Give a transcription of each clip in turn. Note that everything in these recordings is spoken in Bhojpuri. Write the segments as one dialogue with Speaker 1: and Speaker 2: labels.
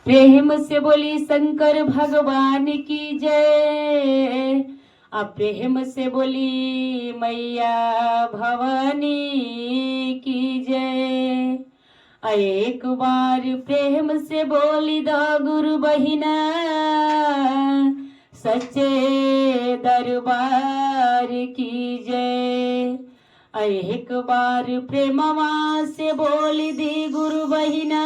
Speaker 1: प्रेम से बोली शंकर भगवान की जय। अब प्रेम से बोली मैया भवानी की जय। एक बार प्रेम से बोली द गुरु बहिना सच्चे दरबार की जय। एक बार प्रेमवा से बोली दी गुरु बहिना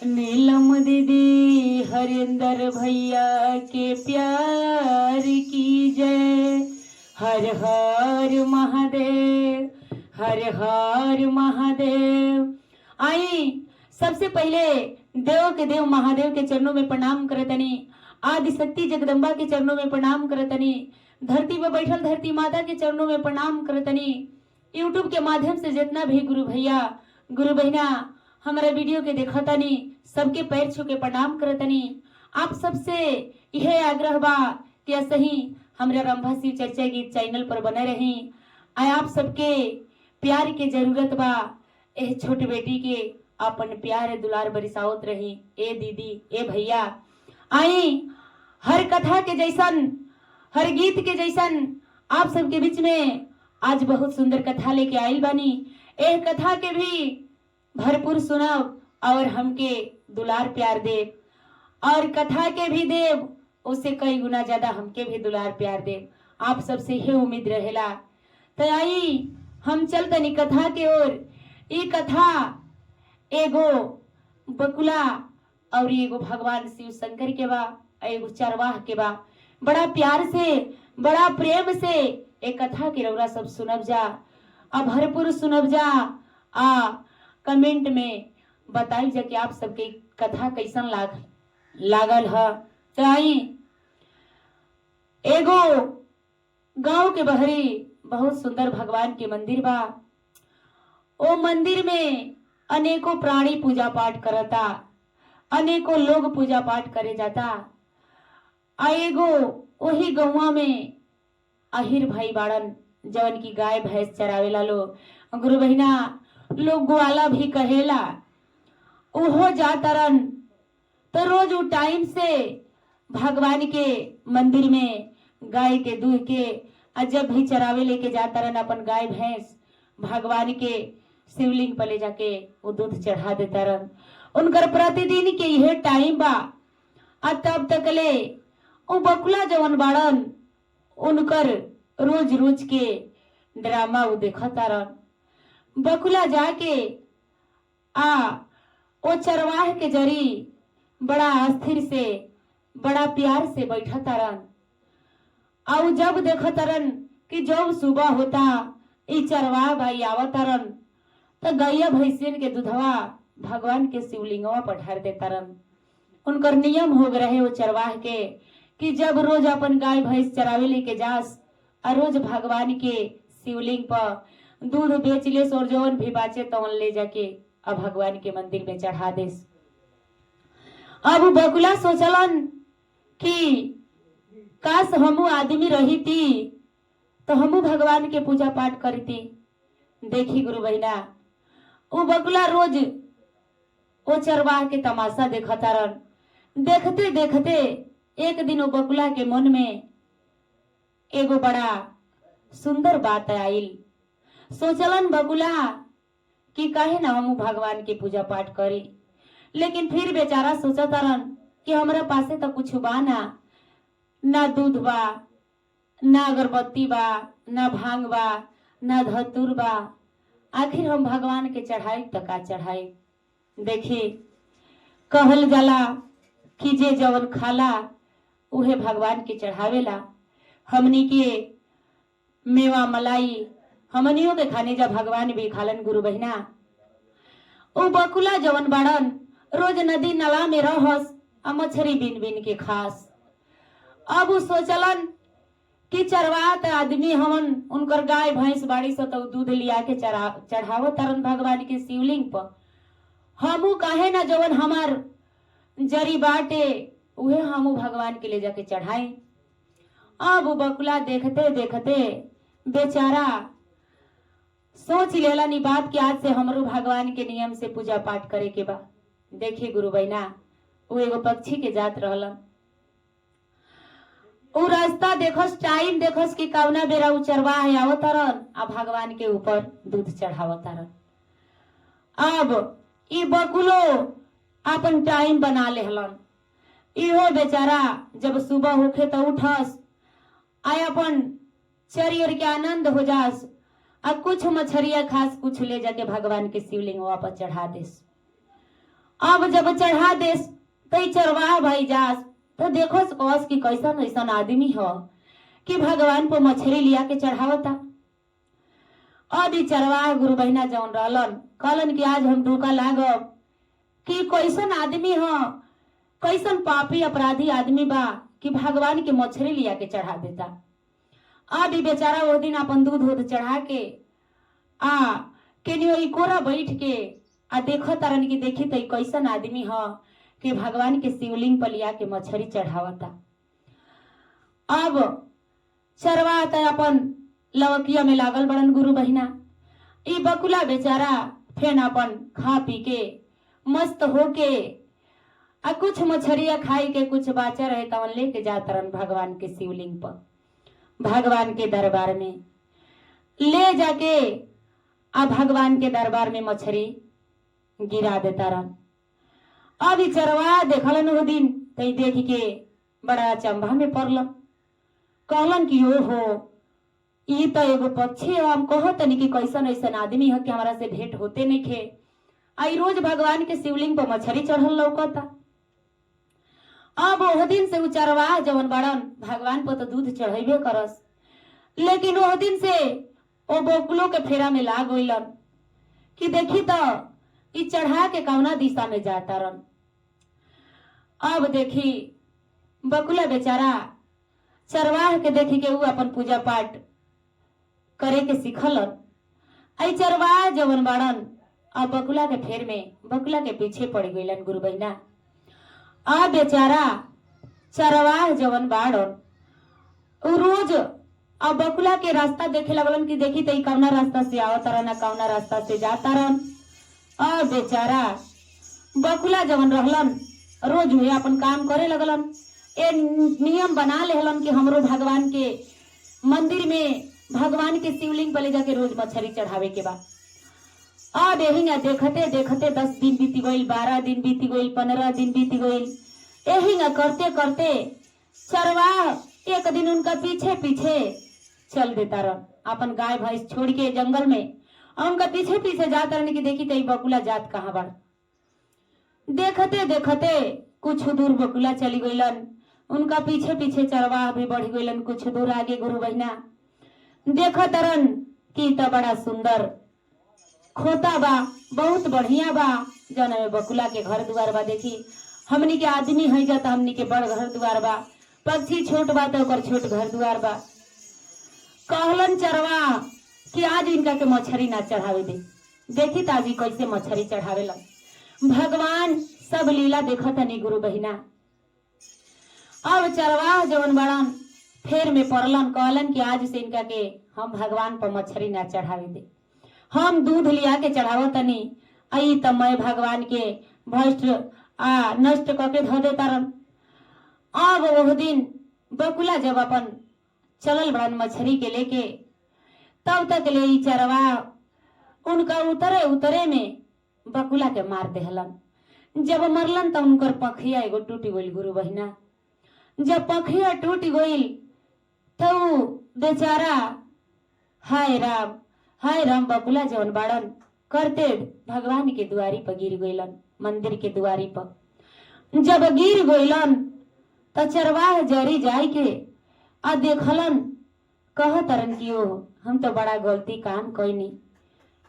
Speaker 1: नीलम दीदी हरिंदर भैया के प्यार की जय। हर हर महादेव, हर हर महादेव। आई सबसे पहले देव के देव महादेव के चरणों में प्रणाम करतनी, आदि शक्ति जगदम्बा के चरणों में प्रणाम करतनी, धरती पर बैठल धरती माता के चरणों में प्रणाम करतनी। यूट्यूब के माध्यम से जितना भी गुरु भैया गुरु बहना हमारा वीडियो के देखतनी सबके पैर छू के प्रणाम करतनी। आप सबसे यह आग्रह बा कि ऐसे ही हमारे रंभा शिव चर्चा गीत चैनल पर बने रही। आप सबके प्यार के जरूरत बा। ए छोटी बेटी के अपन प्यार दुलार बरिसावत रही। ए दीदी ए भैया आई हर कथा के जैसन हर गीत के जैसन आप सबके बीच में आज बहुत सुंदर कथा लेके आइल बानी। एक कथा के भी भरपूर सुनब और हमके दुलार प्यार देव और कथा के भी देव उससे कई गुना ज्यादा हमके भी दुलार प्यार देव। आप सबसे ही उम्मीद रहेला। तो आई हम चलतनी कथा के ओर। ये कथा एगो बकुला और एगो भगवान शिव शंकर के बा, एगो चरवाह के बा। बड़ा प्यार से बड़ा प्रेम से एक कथा के रौरा सब सुनब जा, अब भरपूर सुनब जा। कमेंट में बताई जा कि आप सबके कथा कैसन लागल है। तो आई एगो गांव के बहरी बहुत सुंदर भगवान के मंदिर बा। ओ मंदिर में अनेकों प्राणी पूजा पाठ करता, अनेकों लोग पूजा पाठ करे जाता। एगो वही गौवा में अहिर भाई बाड़न जवन की गाय भैंस चरावेला लो गुरु बहिना लोग ग्वाला भी कहेला। उहो जातरन तो रोज उ टाइम से भगवान के मंदिर में गाय के दूध के जब भी चरावे लेके जातरन अपन गाय भैंस भगवान के शिवलिंग पर ले जाके वो दूध चढ़ा देतारन। उनकर प्रतिदिन के यह टाइम बा। तब तक ले उ बकुला जवन बाड़न उनकर रोज रोज के ड्रामा वो देखतारन। बकुला जाके ओ चरवाह के जरी बड़ा अस्थिर से बड़ा प्यार से बैठतारन। और जब देखतारन कि जब सुबह होता ई चरवाह भाई आवतारन तो गैया भैंसियन के दूधवा भगवान के शिवलिंगवा पर ढार देतारन। उनकर नियम हो रहे वो चरवाह के कि जब रोज अपन गाय भैंस चरावे लेके जास और रोज भगवान के शिवलिंग पर दूध बेच ले और जौन भी बाचे तवन ले जाके अब भगवान के मंदिर में चढ़ा देस। अब बकुला सोचलन कि काश हमू आदमी रही थी तो हमू भगवान के पूजा पाठ करती। देखी गुरु बहिना वो बकुला रोज वो चरवाह के तमाशा देखतारन। देखते देखते एक दिन वो बकुला के मन में एगो बड़ा सुंदर बात आइल। सोचलन बकुला कि काहे ना हम भगवान के पूजा पाठ करी। लेकिन फिर बेचारा सोचतारन कि हमरा पासे तो कुछ बा ना दूध बा, ना अगरबत्ती बा, ना भांग बा, ना धतूर बा। आखिर हम भगवान के चढ़ाई तो का चढ़ाई। देखी कहल जाला कि जे जवन खाला उहे भगवान के चढ़ावेला। हमनी के मेवा मलाई हमनियों के खाने जा भगवान भी खालन गुरु बहिना। ओ बकुला जवन बाड़न रोज नदी नाला में रहस मछरी बिन बिन के खास। अब वो सोचलन कि चरवात आदमी हमन उनकर गाय भैंस बाड़ी से तो दूध लिया के चढ़ावत तरन भगवान के शिवलिंग पर। हमू काहे ना जवन हमार जरी बाटे उहे हमू भगवान के ले जाके चढ़ाई। अब बकुला देखते देखते बेचारा सोच लेला नी बात कि आज से हमरो भगवान के नियम से पूजा पाठ करे के बा। देखी गुरु बहना वो एगो पक्षी के जात रहलन। उ रास्ता देखस, टाइम देखस कि कौना बेरा उ चरवाह आवतारन आ भगवान के ऊपर दूध चढ़ावतारन। अब ई बकुलो अपन टाइम बना लेहलन। इहो बेचारा जब सुबह होखे तो उठस आ अपन चरियर के आनंद हो जास आ कुछ मछरिया खास कुछ ले जाके भगवान के शिवलिंग पर चढ़ा देस। अब जब चढ़ा देस तो चरवाह भाई जास तो देखो कस कि कैसन ऐसा आदमी हो कि भगवान पर मछली लिया के चढ़ावता। अब ई चरवाह गुरु बहना जौन रहलन कहलन कि आज हम धोखा लागब कि कैसन आदमी हो, कैसन पापी अपराधी आदमी बा कि भगवान के मछली लिया के चढ़ा देता। अब ई बेचारा वो दिन अपन दूध वूध चढ़ा के केनियो कोरा बैठ के देखो तारन की देखी तो कैसन आदमी हो कि भगवान के शिवलिंग पर लिया के मछली चढ़ावता। अब चरवाह त अपन लवकिया में लागल बड़न गुरु बहिना। ई बकुला बेचारा फेन अपन खा पी के मस्त होके कुछ मछरिया खाई के कुछ बाचा रहे तवन लेके जातरन भगवान के शिवलिंग पर, भगवान के दरबार में ले जाके भगवान के दरबार में मछली गिरा देता रन। अब ई चरवाह देखलन वो दिन तई देख के बड़ा चंबा में पड़लन। कहलन कि ओ हो ई तो एगो पक्षी है, हम कहो तनी कि कैसन ऐसन आदमी है कि हमारा से भेंट होते नहीं खे। आई रोज भगवान के शिवलिंग पर मछली चढ़ल लौकता। अब वो दिन से चरवाह जवन बड़न भगवान पर तो दूध चढ़ेबे करस, लेकिन वो दिन से ओ बकुलो के फेरा में लाग गइलन कि देखी तो ई चढ़ा के कौना दिशा में जाता रन। अब देखी बकुला बेचारा चरवाह के देखी के ऊ अपन पूजा पाठ करे के सिखलन। आई चरवाह जवन बाड़न अब बकुला के फेर में बकुला के पीछे पड़ गइलन गुरु बहिना। अब बेचारा चरवाह जवन बाड़न ऊ रोज अब बकुला के रास्ता देखे लगलन कि देखी तो कौना रास्ता से आवतारन ना कौना रास्ता से जातारन। अब बेचारा बकुला जवन रहलन रोज हुए अपन काम करे लगलन। ए नियम बना लेहलन कि हमरो भगवान के मंदिर में भगवान के शिवलिंग पर ले जाके रोज मछली चढ़ावे के बा। अब यही देखते देखते 10 दिन बीती गई, 12 दिन बीती गई, 15 दिन बीती गई। यही करते करते चरवाह एक दिन उनका पीछे पीछे चल देता रह, अपन गाय भैंस छोड़ के जंगल में उनका पीछे पीछे जाता रहने की देखी तो बकुला जात कहाँ बड़। देखते देखते कुछ दूर बकुला चली गईलन, उनका पीछे पीछे चरवाह भी बढ़ गईलन। कुछ दूर आगे गुरु बहिना देखा तरन की तो बड़ा सुंदर खोता बा, बहुत बढ़िया बा, जौन में बकुला के घर दुआर बा। देखी हमनी के आदमी है जाता हमनी के बड़ घर दुआर बा, पक्षी छोट बा तो ओकर छोट घर दुआर बा। कहलन चरवाह कि आज इनका के मछली ना चढ़ावे दे। देखी ताजी कैसे मछली चढ़ावेला, भगवान सब लीला देखत नहीं गुरु बहिना। अब चरवाह जवन बड़न फेर में पड़लन, कहलन कि आज से इनका के हम भगवान पर मछली ना चढ़ावे दे, हम दूध लिया के चढ़ावो तनी। आई तो मैं भगवान के भ्रष्ट नष्ट करके धो देता रन। अब वो दिन बकुला जब अपन चलल बड़न मछली के लेके, तब तक ले चरवाह उनका उतरे उतरे में बकुला के मार देहलन। जब मरलन तो उनकर पखिया एगो टूटी गई गुरु बहिना। जब पखिया टूट गई तो बेचारा हाय राम बकुला जवन बाड़न करते भगवान के दुआरी पर गिर गईलन, मंदिर के दुआरी पर। जब गिर गईलन तो चरवाह जरी जाय के देखलन, कह तरन की ओ हम तो बड़ा गलती काम कईनी,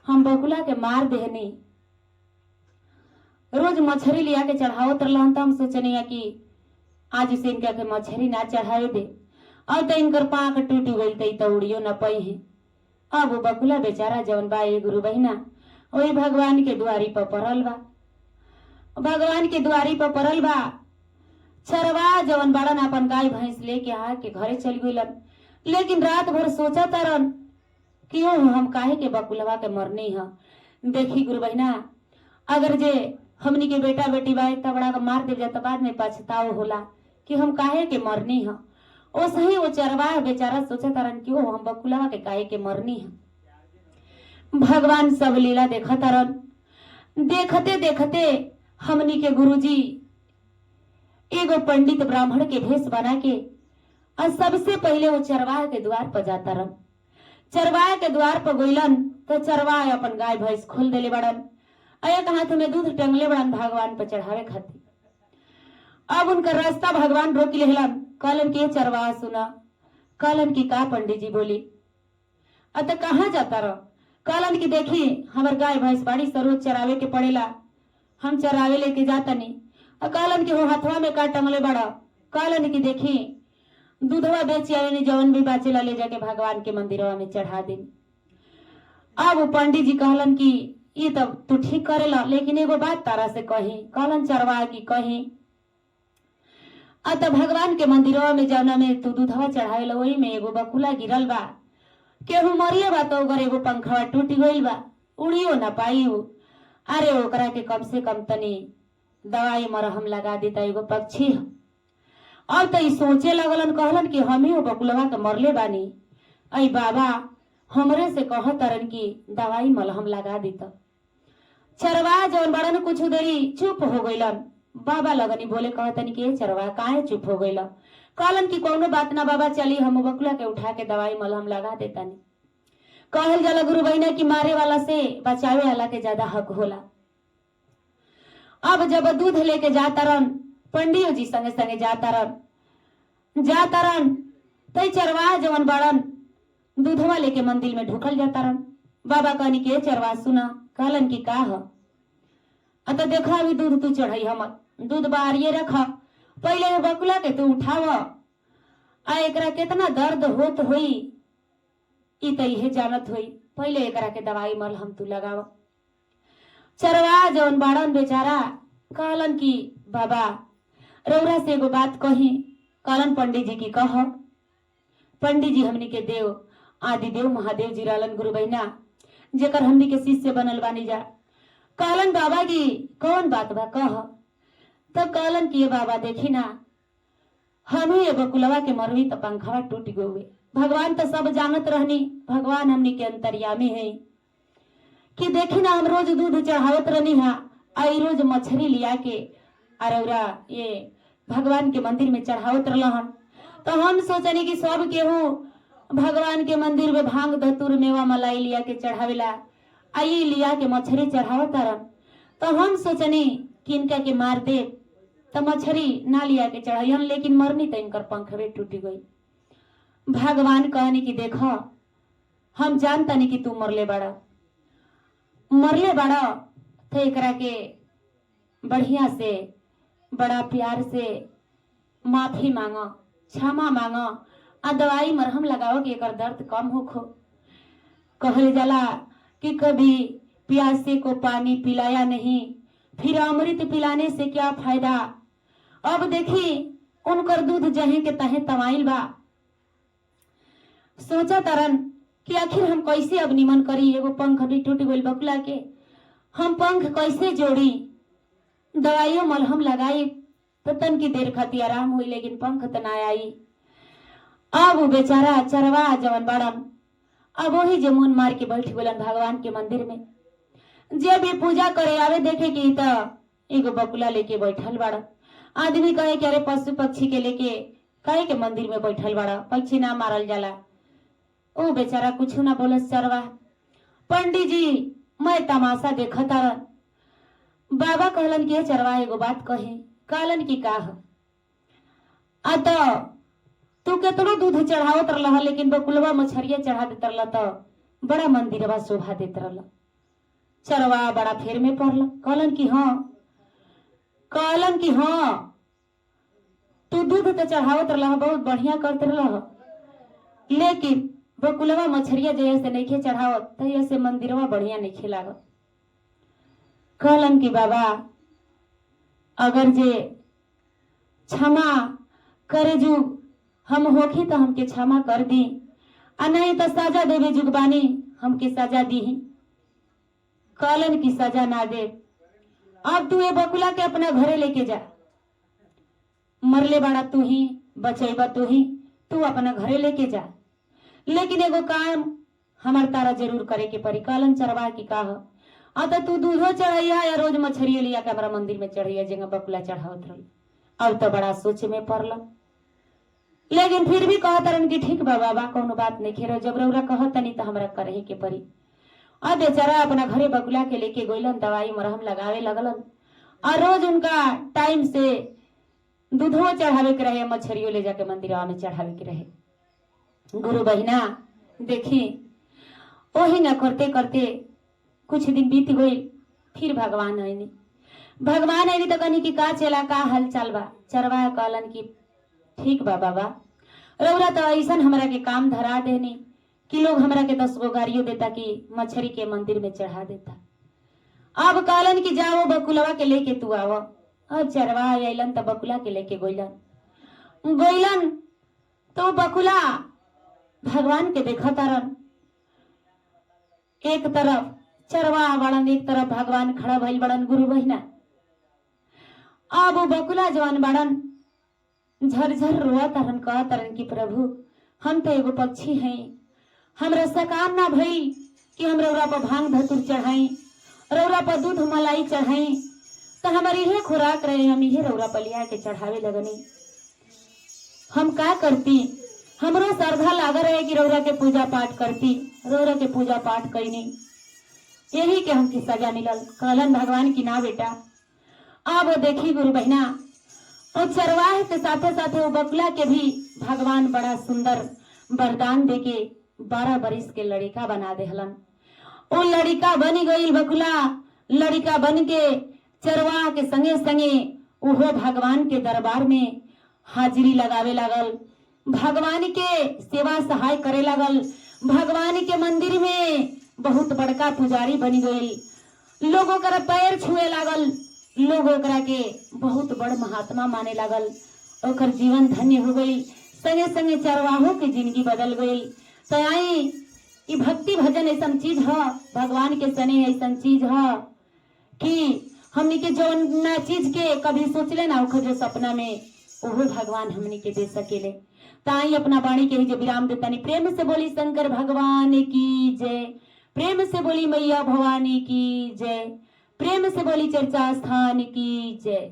Speaker 1: हम बकुला के मार देहनी। रोज मछली लिया के चढ़ावत रहलन, तो हम सोचनी कि आज से इनका के मछली ना चढ़ावे दे। अब तो इनकर पांख टूट गई तो उड़ियो न पई है। अब वो बकुला बेचारा जवन बा ये गुरु बहिना वही भगवान के द्वारी पर पड़ल बा, भगवान के द्वारी पर पड़ल बा। चरवाह जवन बड़न अपन गाय भैंस लेके आके घरे चल गईलन, लेकिन रात भर सोचा तरन कि हम काहे के बकुलवा के मरनी है। देखी गुरु बहिना अगर जे हमनी के बेटा बेटी बा इतना बड़ा मार दे जाता, बाद में पछताओ होला कि हम काहे के मरनी है। ओ सही वो चरवाह बेचारा सोचा तारन कि हम बकुला के काहे के मरनी है। भगवान सब लीला देखा तारन। देखते देखते हमनी के गुरुजी एगो पंडित ब्राह्मण के भेष बना के और सबसे पहले वो चरवाह के द्वार पर जाता रन। चरवाह के द्वार पर गोइलन तो चरवाह अपन गाय भैंस खोल देले बड़न, एक हाथ में दूध टंगले बड़न भगवान पर चढ़ावे खातिर। अब उनका रास्ता भगवान रोक लेहलन, कहलन के चरवाह सुना। कहलन की का पंडित जी बोली। अत कहाँ जाता रह। कहलन की देखी हमार गाय भैंस बाड़ी सरोज चरावे के पड़ेला, हम चरावे लेके जाता नहीं। कहलन की हो हथवा में का टंगले बड़ा। कहलन की देखी दूधवा बेची आवे जवन भी बाचेला ले जाके भगवान के मंदिरवा में चढ़ा दे। अब पंडित जी कहलन की ये तब तू ठीक करेला, लेकिन एगो बात तारा से कही। कहलन चरवाह की कही। अत भगवान के मंदिरवा में जवना में तू दूधवा चढ़ावेला वही में एगो बकुला गिरल बा, केहू मरिए बा तो ओकर एगो पंखवा टूटी गइल बा, उड़ियो ना पाई। अरे ओकरा के कम से कम तनी दवाई मरहम लगा देता, एगो पक्षी है। अब तो सोचे लगलन, कहलन कि हम ही बकुलवा के मरले बानी। अई बाबा हमरे से कह तरन की दवाई मलहम लगा देता। चरवाह जौन बड़न कुछ देरी चुप हो गइलन। बाबा लगनी बोले, कहतन कि चरवाह काहे चुप हो गइल। कहलन की कौनो बात ना बाबा, चली हम बकुला के उठा के दवाई मलहम लगा देता। कहल जाला गुरु बहिना की मारे वाला से बचावे वाला के ज्यादा हक होला। अब जब दूध लेके जाता रन, पंडियो जी संगे संगे जाता रन तई चरवाह जवन बड़न दूधवा लेके मंदिर में ढुकल जाता रन। बाबा कहनी के चरवाह सुना। कहलन की का ह। अत देखा अभी दूध तू चढ़ाई, हम दूध बाहरिए रख, पहले बकुला के तू उठाव, आ एकरा कितना दर्द होत होई ई तो इहे जानत होई, पहले एकरा के दवाई मलहम तू लगाव। चरवाह जौन बाड़न बेचारा कहलन की बाबा रौरा से एगो बात कही। कहलन पंडित जी की कह। पंडित जी हमनी के देव आदि देव महादेव जी रहलन गुरु बहिना, जेकर हमनी के शिष्य बनल बानी जा। कहलन बाबा की कौन बात बा कह। तब कहलन की बाबा देखी ना, हम ही बकुलवा के मरवी तो पंखवा टूट गए। भगवान तो सब जानत रहनी, भगवान हमनी के अंतर्यामी है कि देखी ना हम रोज दूध चढ़ावत रहनी है, आई रोज मछली लिया के अरौरा ये भगवान के मंदिर में चढ़ावत रहन। तो हम सोचनी कि सब केहू भगवान के मंदिर में भांग धतूर मेवा मलाई लिया के चढ़ावेला, आई लिया के मछली चढ़ावत रहन। तो हम सोचनी कि इनका के मार दे तो मछली ना लिया के चढ़ाइयन, लेकिन मरनी तो इनकर पंखवे टूटी गई। भगवान कहनी कि देखो हम जानता नहीं कि तू मरले बड़ा तो एकरा के बढ़िया से बड़ा प्यार से माफी मांगो, क्षमा मांगो, आ दवाई मरहम लगाओ कि एकर दर्द कम होखो। कहल जाला कि कभी प्यासे को पानी पिलाया नहीं, फिर अमृत पिलाने से क्या फायदा। अब देखी उनकर दूध जहे के तहे तवाइल बा। सोचा तरन कि आखिर हम कैसे अब निमन करी, एगो पंख भी टूट गइल बकुला के, हम पंख कैसे जोड़ी। दवाइयों मलहम लगाई तो तन की देर खातिर आराम हुई, लेकिन पंख तो ना आई। अब वो बेचारा चरवाह जवन बड़न अब वही जमुन मार के बैठ गलन भगवान के मंदिर में। जे भी पूजा करे आवे देखे कि तो एगो बकुला लेके बैठल बड़ा। आदमी कहे कि अरे पशु पक्षी के लेके कहे के मंदिर में बैठल बड़ा, पक्षी ना मारल जाला। ओ बेचारा कुछ ना बोलस चरवाह। पंडित जी मैं तमाशा देखा तारन। बाबा कहलन कि चरवाह एगो बात कहे। कहलन की का तो तू केतनो दूध चढ़ावत रहा, लेकिन बकुलवा मछरिया चढ़ा देत रहा तो बड़ा मंदिरवा शोभा देत रहा। चरवाह बड़ा फेर में पड़ल। कहलन की हाँ तू दूध तो चढ़ावत रहा, बहुत बढ़िया करते रहा, लेकिन बकुलवा मछरिया जैसे नहीं चढ़ावत तैसे मंदिरवा बढ़िया नहीं लागत। कहलन की बाबा अगर जे क्षमा करे जुग हम होखी तो हमके क्षमा कर दी, आ नहीं तो सजा देवे जुगबानी हमके सजा दी। कहलन की सजा ना दे। अब तू ये बकुला के अपना घरे लेके जा। मरले बाड़ा तू ही, बचेबा तू ही, तू अपना घरे लेके जा। लेकिन एगो काम हमार तारा जरूर करे के पड़ी। कालन चरवा की काह आता तू दूधो चढ़ैया या रोज मछरियो लिया के हमारा मंदिर में चढ़ैया जगह बकुला चढ़ावत रही। अब तो बड़ा सोच में पड़ल, लेकिन फिर भी कहत रन कि ठीक बा बाबा कोनो बात नहीं खेरो, जब रौरा कहत नहीं तो हमरा करे के पड़ी। अब बेचारा अपना घरे बकुला के लेके गोइलन, दवाई मरहम लगावे लगलन और रोज उनका टाइम से दूधो चढ़ावे के रहे, मछरियो ले जाके मंदिरवा में चढ़ावे के रहे। गुरु बहिना देखी वही न करते करते कुछ दिन बीत गई। फिर भगवान आईनी तो कहनी कि का चला का हाल चाल बा। चरवा कहलन कि ठीक बा बाबा, रौरा तो ऐसा हमरा के काम धरा देनी कि लोग हमरा के 10 गो गाड़ियों देता कि मछरी के मंदिर में चढ़ा देता। अब कहलन कि जाओ बकुलवा के लेके तू आओ। अब चरवा अलन तो बकुला के लेके गोइलन तो बकुला भगवान के देखा तारन। एक तरफ चरवा बड़न, एक तरफ भगवान खड़ा भइल बड़न। गुरु बहिना अब वो बकुला जवान बड़न झरझर रोआ तारन, कह तारन कि प्रभु हम तो एगो पक्षी हैं, हमरा सकाम ना भई कि हम रौरा पर भांग धतुर चढ़ाई, रौरा पर दूध मलाई चढ़ाई, तो हमारी यह खुराक रहे, हम यह रौरा पर लिया के चढ़ावे लगनी। हम का करती, हमरो श्रद्धा लाग रहे कि रौरा के पूजा पाठ करती, रौरा के पूजा पाठ कैनी, यही के हमकी सजा मिलल। कहलन भगवान की ना बेटा। अब वो देखी गुरु बहना और चरवाह के साथे साथे वो बकुला के भी भगवान बड़ा सुंदर वरदान देके 12 बरिस के लड़िका बना देहलन। वो लड़िका बनी गई बकुला, लड़िका बन के चरवाह के संगे संगे वो भगवान के दरबार में हाजिरी लगावे लगल, भगवान के सेवा सहाय करे लगल, भगवान के मंदिर में बहुत बड़का पुजारी बनी गई, लोगों का पैर छुए लागल, लोग ओकरा के बहुत बड़ महात्मा माने लागल, ओकर जीवन धन्य हो गई। संगे संगे चरवाहों की जिंदगी बदल गई। तो आई भक्ति भजन ऐसा चीज है, भगवान के सने ऐसा चीज है कि हमनी के जो ना चीज के कभी सोचले ना ओकर जो सपना में वो भगवान हमनी के दे सकेले। ताई अपना वाणी के ही जो विराम देतानी। प्रेम से बोली शंकर भगवान की जय, प्रेम से बोली मैया भवानी की जय, प्रेम से बोली चर्चा स्थान की जय।